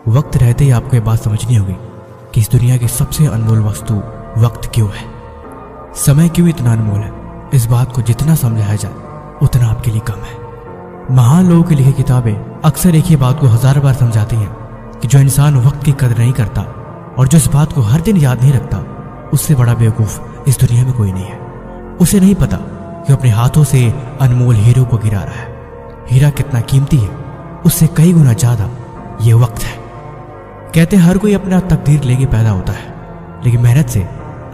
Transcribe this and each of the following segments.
वक्त रहते ही आपको ये बात समझनी होगी कि इस दुनिया की सबसे अनमोल वस्तु वक्त क्यों है। समय क्यों इतना अनमोल है, इस बात को जितना समझाया जाए उतना आपके लिए कम है। महान लोगों की लिखी किताबें अक्सर एक ही बात को 1000 बार समझाती हैं कि जो इंसान वक्त की कदर नहीं करता और जो इस बात को हर दिन याद नहीं रखता, उससे बड़ा बेवकूफ इस दुनिया में कोई नहीं है। उसे नहीं पता कि अपने हाथों से अनमोल हीरो को गिरा रहा है। हीरा कितना कीमती है, उससे कई गुना ज्यादा ये वक्त है। कहते हर कोई अपना तकदीर लेके पैदा होता है, लेकिन मेहनत से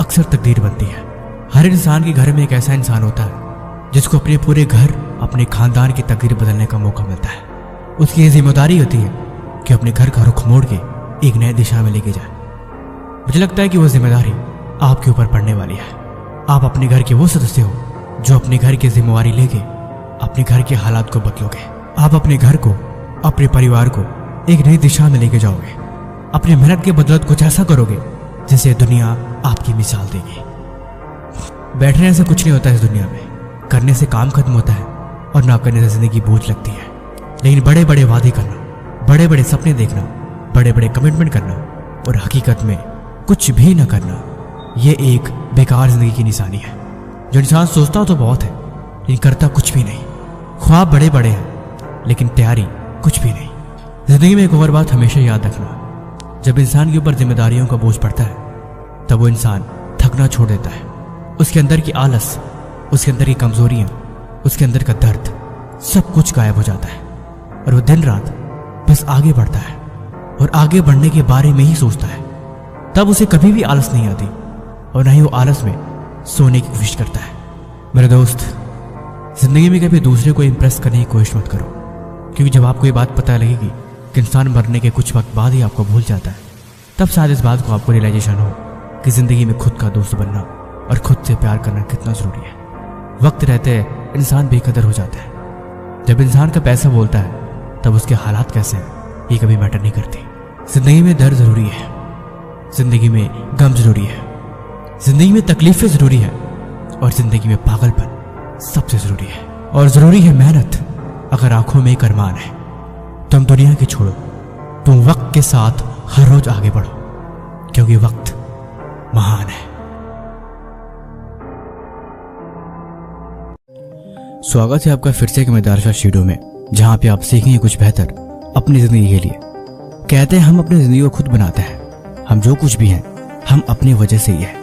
अक्सर तकदीर बनती है। हर इंसान के घर में एक ऐसा इंसान होता है जिसको अपने पूरे घर, अपने खानदान की तकदीर बदलने का मौका मिलता है। उसकी ये जिम्मेदारी होती है कि अपने घर का रुख मोड़ के एक नई दिशा में लेके जाए। मुझे लगता है कि वह जिम्मेदारी आपके ऊपर पड़ने वाली है। आप अपने घर के वो सदस्य हो जो अपने घर की जिम्मेवारी लेके अपने घर के हालात को बदलोगे। आप अपने घर को, अपने परिवार को एक नई दिशा में लेके जाओगे। अपनी मेहनत के बदौलत कुछ ऐसा करोगे जिसे दुनिया आपकी मिसाल देगी। बैठने से कुछ नहीं होता इस दुनिया में, करने से काम खत्म होता है और ना करने से जिंदगी बोझ लगती है। लेकिन बड़े बड़े वादे करना, बड़े बड़े सपने देखना, बड़े बड़े कमिटमेंट करना और हकीकत में कुछ भी न करना, ये एक बेकार जिंदगी की निशानी है। जो इंसान सोचता तो बहुत है लेकिन करता कुछ भी नहीं। ख्वाब बड़े बड़े हैं लेकिन तैयारी कुछ भी नहीं। जिंदगी में एक और बात हमेशा याद रखना, जब इंसान के ऊपर जिम्मेदारियों का बोझ पड़ता है तब वो इंसान थकना छोड़ देता है। उसके अंदर की आलस, उसके अंदर की कमजोरियां, उसके अंदर का दर्द, सब कुछ गायब हो जाता है और वो दिन रात बस आगे बढ़ता है और आगे बढ़ने के बारे में ही सोचता है। तब उसे कभी भी आलस नहीं आती और न ही वो आलस में सोने की कोशिश करता है। मेरे दोस्त, जिंदगी में कभी दूसरे को इंप्रेस करने की कोशिश मत करो, क्योंकि जब आपको ये बात पता लगेगी कि इंसान मरने के कुछ वक्त बाद ही आपको भूल जाता है, तब शायद इस बात को आपको रियलाइजेशन हो कि जिंदगी में खुद का दोस्त बनना और खुद से प्यार करना कितना जरूरी है। वक्त रहते इंसान बेकदर हो जाता है। जब इंसान का पैसा बोलता है तब उसके हालात कैसे हैं ये कभी मैटर नहीं करती। जिंदगी में दर्द जरूरी है, जिंदगी में गम जरूरी है, जिंदगी में तकलीफें जरूरी है और जिंदगी में पागलपन सबसे जरूरी है। और जरूरी है मेहनत। अगर आंखों में एक अरमान है, तुम दुनिया की छोड़ो, तुम वक्त के साथ हर रोज आगे बढ़ो, क्योंकि वक्त महान है। स्वागत है आपका फिर से एक मजेदार स्टूडियो में, जहां पे आप सीखेंगे कुछ बेहतर अपनी जिंदगी के लिए। कहते हैं हम अपनी जिंदगी को खुद बनाते हैं। हम जो कुछ भी हैं हम अपनी वजह से ही है।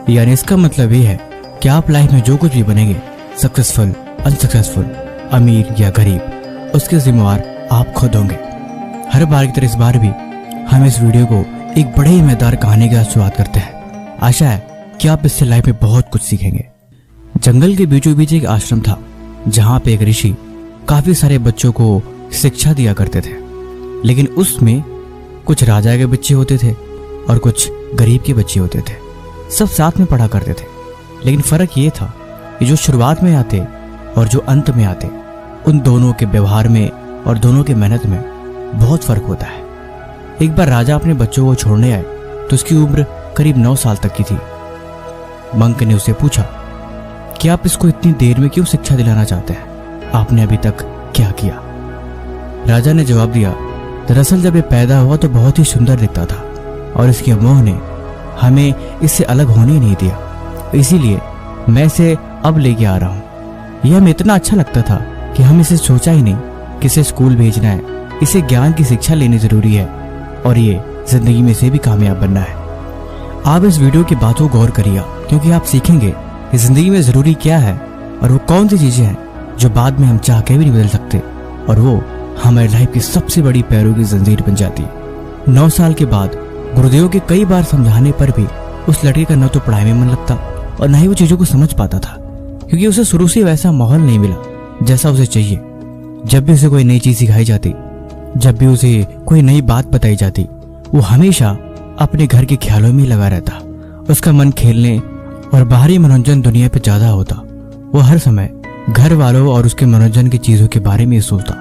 यानी इसका मतलब ये है कि आप लाइफ में जो कुछ भी बनेंगे, सक्सेसफुल, अनसक्सेसफुल, अमीर या गरीब, उसके जिम्मेवार आप खुद होंगे। हर बार की तरह इस बार भी हम इस वीडियो को एक बड़े ही मजेदार कहानी के साथ शुरुआत करते हैं। आशा है कि आप इससे लाइफ में बहुत कुछ सीखेंगे। जंगल के बीचों बीच एक आश्रम था जहाँ पे एक ऋषि काफी सारे बच्चों को शिक्षा दिया करते थे। लेकिन उसमें कुछ राजा के बच्चे होते थे और कुछ गरीब के बच्चे होते थे। सब साथ में पढ़ा करते थे, लेकिन फर्क ये था कि जो शुरुआत में आते और जो अंत में आते, उन दोनों के व्यवहार में और दोनों की मेहनत में बहुत फर्क होता है। एक बार राजा अपने बच्चों को छोड़ने आए तो उसकी उम्र करीब 9 साल तक की थी। मंक ने उससे पूछा कि आप इसको इतनी देर में क्यों शिक्षा दिलाना चाहते हैं? आपने अभी तक क्या किया? राजा ने जवाब दिया, दरअसल जब ये पैदा हुआ तो बहुत ही सुंदर दिखता था और इसकी मोह ने हमें इससे अलग होने ही नहीं दिया, इसीलिए मैं इसे अब लेके आ रहा हूँ। यह हमें इतना अच्छा लगता था कि हम इसे सोचा ही नहीं कि इसे स्कूल भेजना है, इसे ज्ञान की शिक्षा लेनी जरूरी है और ये जिंदगी में से भी कामयाब बनना है। आप इस वीडियो की बातों को गौर करिए, क्योंकि आप सीखेंगे कि जिंदगी में जरूरी क्या है और वो कौन सी चीजें हैं जो बाद में हम चाह के भी नहीं बदल सकते और वो हमारी लाइफ की सबसे बड़ी पैरों की जंजीर बन जाती है। 9 साल के बाद गुरुदेव के कई बार समझाने पर भी उस लड़के का न तो पढ़ाई में मन लगता और न ही वो चीजों को समझ पाता था, क्योंकि उसे शुरू से वैसा माहौल नहीं मिला जैसा उसे चाहिए। जब भी उसे कोई नई चीज सिखाई जाती, जब भी उसे कोई नई बात बताई जाती, वो हमेशा अपने घर के ख्यालों में लगा रहता। उसका मन खेलने और बाहरी मनोरंजन दुनिया पे ज्यादा होता। वो हर समय घर वालों और उसके मनोरंजन की चीजों के बारे में सोचता।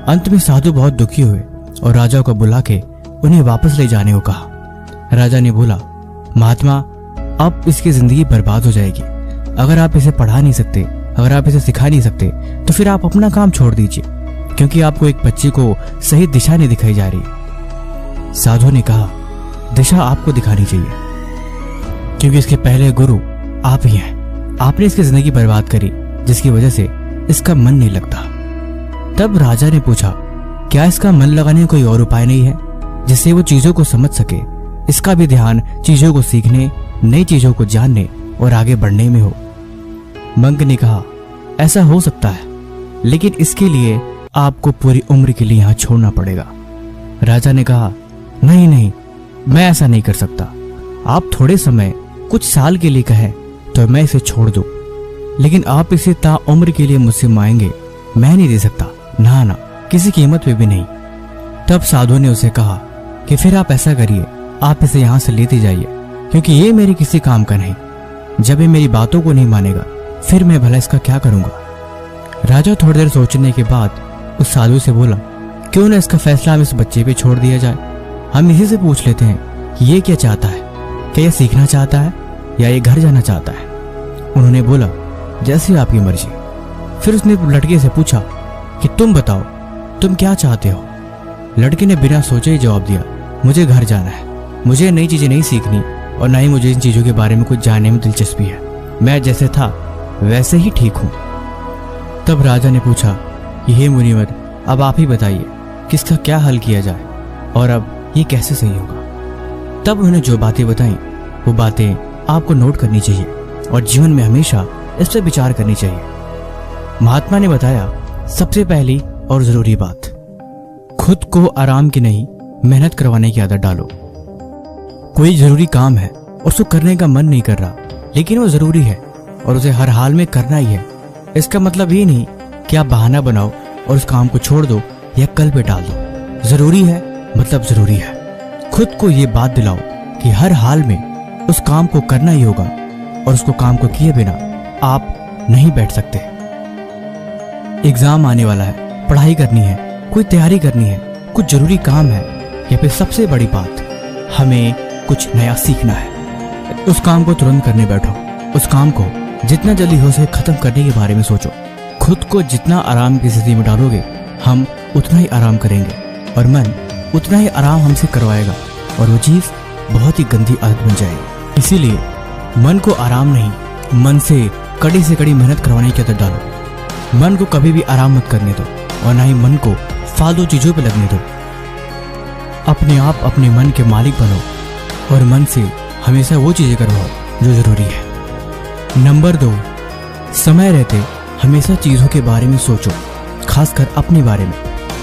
अंत में साधु बहुत दुखी हुए और राजा को बुला के उन्हें वापस ले जाने को कहा। राजा ने बोला, महात्मा, अब इसकी जिंदगी बर्बाद हो जाएगी। अगर आप इसे पढ़ा नहीं सकते, अगर आप इसे सिखा नहीं सकते, तो फिर आप अपना काम छोड़ दीजिए, क्योंकि आपको एक बच्चे को सही दिशा नहीं दिखाई जा रही। साधु ने कहा, दिशा आपको दिखानी चाहिए, क्योंकि इसके पहले गुरु आप ही हैं। आपने इसकी जिंदगी बर्बाद करी, जिसकी वजह से इसका मन नहीं लगता। तब राजा ने पूछा, क्या इसका मन लगाने का कोई और उपाय नहीं है जिससे वो चीजों को समझ सके? इसका भी ध्यान चीजों को सीखने, नई चीजों को जानने और आगे बढ़ने में हो। मंक ने कहा, ऐसा हो सकता है, लेकिन इसके लिए आपको पूरी उम्र के लिए यहाँ छोड़ना पड़ेगा। राजा ने कहा, नहीं नहीं, मैं ऐसा नहीं कर सकता। आप थोड़े समय, कुछ साल के लिए कहें तो मैं इसे छोड़ दूं, लेकिन आप इसे ताउम्र के लिए मुझसे मांगेंगे, मैं नहीं दे सकता। ना ना, किसी कीमत पे भी नहीं। तब साधु ने उसे कहा कि फिर आप ऐसा करिए, आप इसे यहाँ से लेते जाइए, क्योंकि ये मेरे किसी काम का नहीं। जब ये मेरी बातों को नहीं मानेगा, फिर मैं भला इसका क्या करूंगा? राजा थोड़ी देर सोचने के बाद उस साधु से बोला, क्यों ना इसका फैसला हम इस बच्चे पे छोड़ दिया जाए। हम इसी से पूछ लेते हैं कि ये क्या चाहता है, क्या ये सीखना चाहता है या ये घर जाना चाहता है। उन्होंने बोला, जैसी आपकी मर्जी। फिर उसने लड़के से पूछा कि तुम बताओ, तुम क्या चाहते हो? लड़के ने बिना सोचे ही जवाब दिया, मुझे घर जाना है, मुझे नई चीजें नहीं सीखनी और ना ही मुझे इन चीजों के बारे में कुछ जानने में दिलचस्पी है। मैं जैसे था वैसे ही ठीक हूं। तब राजा ने पूछा कि हे मुनिवर, अब आप ही बताइए कि इसका क्या हल किया जाए और अब ये कैसे सही होगा। तब उन्होंने जो बातें बताई, वो बातें आपको नोट करनी चाहिए और जीवन में हमेशा इस पर विचार करनी चाहिए। महात्मा ने बताया, सबसे पहली और जरूरी बात, खुद को आराम की नहीं, मेहनत करवाने की आदत डालो। कोई जरूरी काम है, उसको करने का मन नहीं कर रहा, लेकिन वो जरूरी है और उसे हर हाल में करना ही है। इसका मतलब ये नहीं कि आप बहाना बनाओ और उस काम को छोड़ दो या कल पे डाल दो। जरूरी है मतलब जरूरी है। खुद को ये बात दिलाओ कि हर हाल में उस काम को करना ही होगा और उसको काम को किए बिना आप नहीं बैठ सकते। एग्जाम आने वाला है, पढ़ाई करनी है, कोई तैयारी करनी है, कुछ जरूरी काम है, या फिर सबसे बड़ी बात, हमें कुछ नया सीखना है। उस काम को तुरंत करने बैठो। उस काम को जितना जल्दी हो सके खत्म करने के बारे में सोचो। खुद को जितना आराम की स्थिति में डालोगे, हम उतना ही आराम करेंगे और मन उतना ही आराम हमसे करवाएगा और वो चीज बहुत ही गंदी आदत बन जाएगी। इसीलिए मन को आराम नहीं, मन से कड़ी मेहनत करवाने की आदत डालो। मन को कभी भी आराम मत करने दो और ना ही मन को फालतू चीजों पे लगने दो। अपने आप अपने मन के मालिक बनो और मन से हमेशा वो चीजें करवाओ जो जरूरी है। नंबर 2, समय रहते हमेशा चीजों के बारे में सोचो, खासकर अपने बारे में।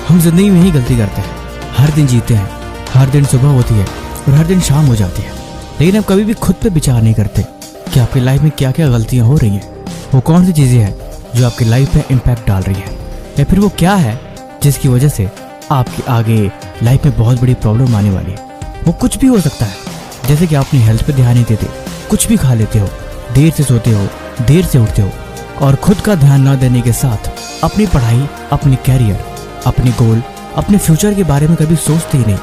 हम जिंदगी में ही गलती करते हैं, हर दिन जीते हैं, हर दिन सुबह होती है और हर दिन शाम हो जाती है, लेकिन हम कभी भी खुद पे विचार नहीं करते कि आपकी लाइफ में क्या क्या गलतियां हो रही हैं। वो कौन सी चीजें हैं जो आपकी लाइफ पे इम्पैक्ट डाल रही है, या फिर वो क्या है जिसकी वजह से आपकी आगे लाइफ में बहुत बड़ी प्रॉब्लम आने वाली है। वो कुछ भी हो सकता है, जैसे कि आप अपनी हेल्थ पे ध्यान नहीं देते, कुछ भी खा लेते हो, देर से सोते हो, देर से उठते हो और खुद का ध्यान न देने के साथ अपनी पढ़ाई, अपनी कैरियर, अपनी गोल, अपने फ्यूचर के बारे में कभी सोचते ही नहीं।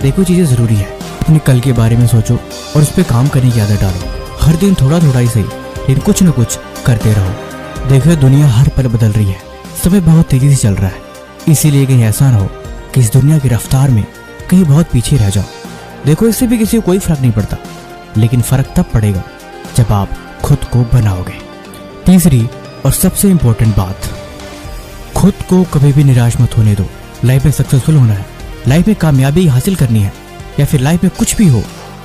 देखो, चीजें जरूरी है, अपने कल के बारे में सोचो और उस पर काम करने की आदत डालो। हर दिन थोड़ा थोड़ा ही सही, लेकिन कुछ न कुछ करते रहो। देखो, दुनिया हर पल बदल रही है, समय बहुत तेजी से चल रहा है, इसीलिए कहीं ऐसा ना हो कि इस दुनिया की रफ्तार में कहीं बहुत पीछे रह जाओ। देखो, इससे भी किसी को कोई फर्क नहीं पड़ता, लेकिन फर्क तब पड़ेगा जब आप खुद को बनाओगे। तीसरी और सबसे इंपॉर्टेंट बात, खुद को कभी भी निराश मत होने दो। लाइफ में सक्सेसफुल होना है, लाइफ में कामयाबी हासिल करनी है, या फिर लाइफ में कुछ भी हो,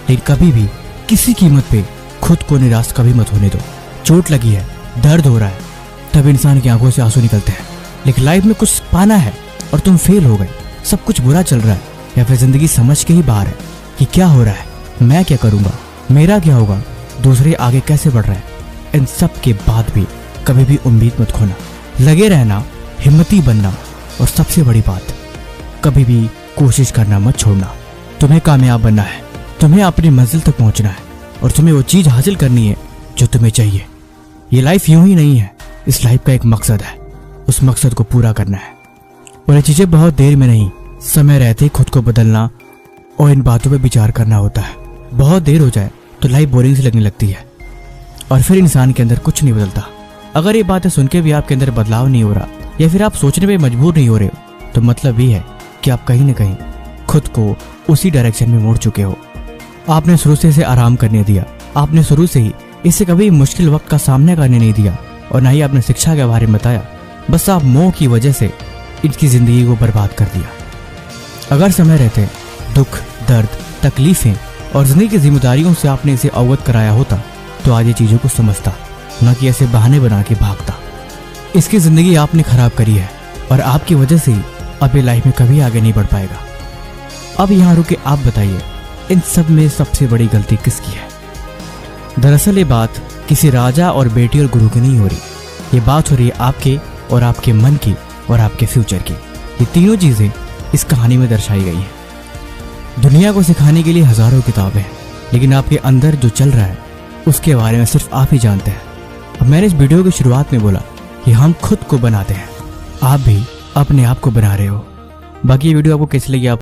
लेकिन कभी भी किसी कीमत पे खुद को निराश कभी मत होने दो। चोट लगी है, दर्द हो रहा है, तब इंसान की आंखों से आंसू निकलते हैं, लेकिन लाइफ में कुछ पाना है और तुम फेल हो गए, सब कुछ बुरा चल रहा है, या फिर जिंदगी समझ के ही बाहर है कि क्या हो रहा है, मैं क्या करूंगा, मेरा क्या होगा, दूसरे आगे कैसे बढ़ रहा है। इन सब के बाद भी कभी भी उम्मीद मत खोना, लगे रहना, हिम्मती बनना और सबसे बड़ी बात, कभी भी कोशिश करना मत छोड़ना। तुम्हें कामयाब बनना है, तुम्हें अपनी मंजिल तक पहुंचना है और तुम्हें वो चीज हासिल करनी है जो तुम्हें चाहिए। ये लाइफ यूं ही नहीं है, इस लाइफ का एक मकसद है, उस मकसद को पूरा करना है और ये चीजें बहुत देर में नहीं, समय रहते ही खुद को बदलना और इन बातों पे विचार करना होता है। बहुत देर हो जाए तो लाइफ बोरिंग सी लगने लगती है और फिर इंसान के अंदर कुछ नहीं बदलता। अगर ये बातें सुन के भी आपके अंदर बदलाव नहीं हो रहा या फिर आप सोचने पे मजबूर नहीं हो रहे हो, तो मतलब ये है कि आप कहीं ना कहीं खुद को उसी डायरेक्शन में मोड़ चुके हो। आपने शुरू से इसे आराम करने दिया, आपने शुरू से ही इसे कभी मुश्किल वक्त का सामना करने नहीं दिया और ना ही आपने शिक्षा के बारे में बताया। बस आप मोह की वजह से इनकी जिंदगी को बर्बाद कर दिया। अगर समय रहते दुख, दर्द, तकलीफें और जिंदगी की जिम्मेदारियों से आपने इसे अवगत कराया होता तो आज ये चीजों को समझता, न कि ऐसे बहाने बना के भागता। इसकी जिंदगी आपने खराब करी है और आपकी वजह से ही अब ये लाइफ में कभी आगे नहीं बढ़ पाएगा। अब यहाँ रुके आप बताइए, इन सब में सबसे बड़ी गलती किसकी है? दरअसल ये बात किसी राजा और बेटी और गुरु की नहीं हो रही, ये बात हो रही है आपके और आपके मन की और आपके फ्यूचर की। ये तीनों चीजें इस कहानी में दर्शाई गई हैं। दुनिया को सिखाने के लिए हजारों किताबें हैं, लेकिन आपके अंदर जो चल रहा है उसके बारे में सिर्फ आप ही जानते हैं। अब मैंने इस वीडियो की शुरुआत में बोला कि हम खुद को बनाते हैं, आप भी अपने आप को बना रहे हो। बाकी ये वीडियो आपको कैसी लगी आप